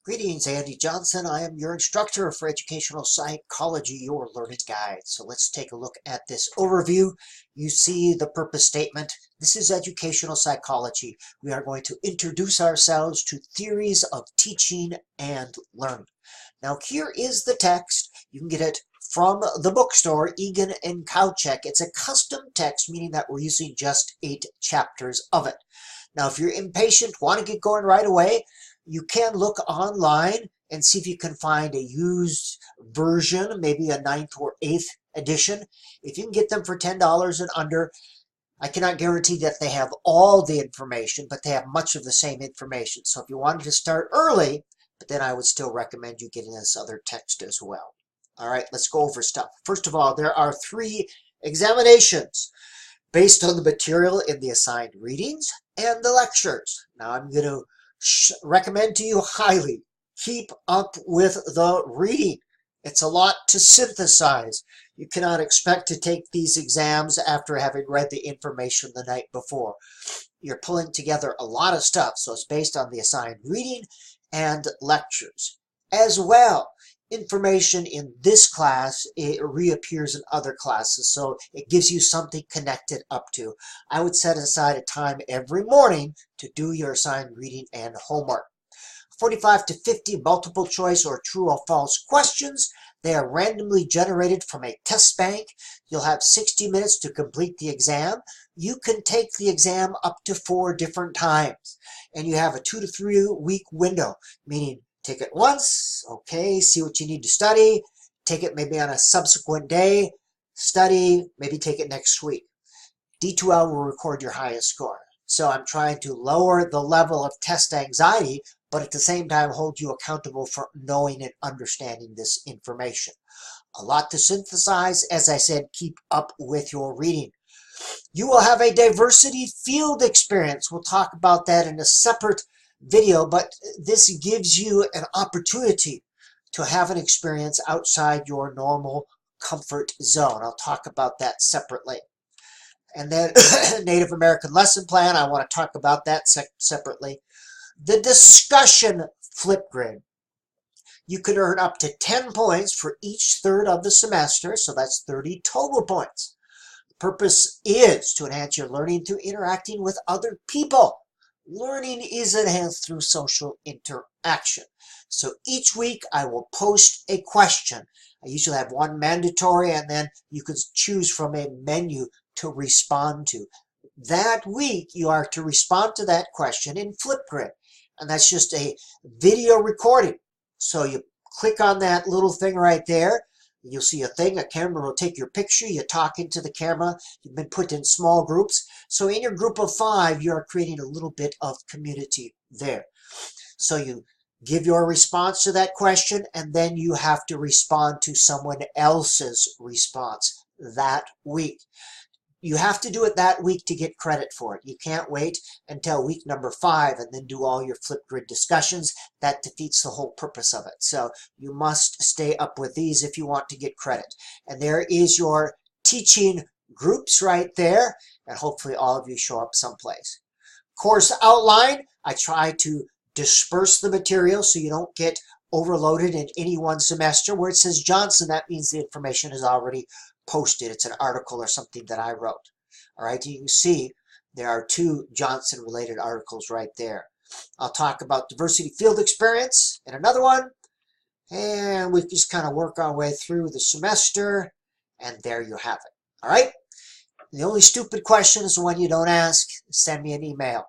Greetings, Andy Johnson. I am your instructor for educational psychology, your learning guide. So let's take a look at this overview. You see the purpose statement. This is educational psychology. We are going to introduce ourselves to theories of teaching and learning. Now here is the text. You can get it from the bookstore, Egan and Kowcheck. It's a custom text, meaning that we're using just 8 chapters of it. Now if you're impatient, want to get going right away, you can look online and see if you can find a used version, maybe a 9th or 8th edition. If you can get them for $10 and under, I cannot guarantee that they have all the information, but they have much of the same information. So if you wanted to start early, but then I would still recommend you getting this other text as well. All right, let's go over stuff. First of all, there are 3 examinations based on the material in the assigned readings and the lectures. Now I'm going to recommend to you highly, keep up with the reading. It's a lot to synthesize. You cannot expect to take these exams after having read the information the night before. You're pulling together a lot of stuff, so it's based on the assigned reading and lectures. As well, information in this class, it reappears in other classes, so it gives you something connected up to. I would set aside a time every morning to do your assigned reading and homework. 45 to 50 multiple choice or true or false questions. They are randomly generated from a test bank. You'll have 60 minutes to complete the exam. You can take the exam up to 4 different times, and you have a 2 to 3 week window, meaning take it once, okay, see what you need to study, take it maybe on a subsequent day, study, maybe take it next week. D2L will record your highest score. So I'm trying to lower the level of test anxiety, but at the same time hold you accountable for knowing and understanding this information. A lot to synthesize. As I said, keep up with your reading. You will have a diversity field experience. We'll talk about that in a separate video, but this gives you an opportunity to have an experience outside your normal comfort zone. I'll talk about that separately. And then Native American lesson plan, I want to talk about that separately. The discussion flip grid. You can earn up to 10 points for each third of the semester, so that's 30 total points. The purpose is to enhance your learning through interacting with other people. Learning is enhanced through social interaction. So each week I will post a question. I usually have one mandatory, and then you can choose from a menu to respond to. That week you are to respond to that question in Flipgrid, and that's just a video recording. So you click on that little thing right there. You'll see a thing, a camera will take your picture, you talk into the camera, you've been put in small groups. So in your group of 5, you are creating a little bit of community there. So you give your response to that question, and then you have to respond to someone else's response that week. You have to do it that week to get credit for it. You can't wait until week number 5 and then do all your Flipgrid discussions. That defeats the whole purpose of it. So you must stay up with these if you want to get credit. And there is your teaching groups right there. And hopefully all of you show up someplace. Course outline. I try to disperse the material so you don't get overloaded in any one semester. Where it says Johnson, that means the information is already posted. It's an article or something that I wrote. All right, you can see there are 2 Johnson related articles right there. I'll talk about diversity field experience in another one, and we just kind of work our way through the semester, and there you have it. All right, the only stupid question is the one you don't ask. Send me an email.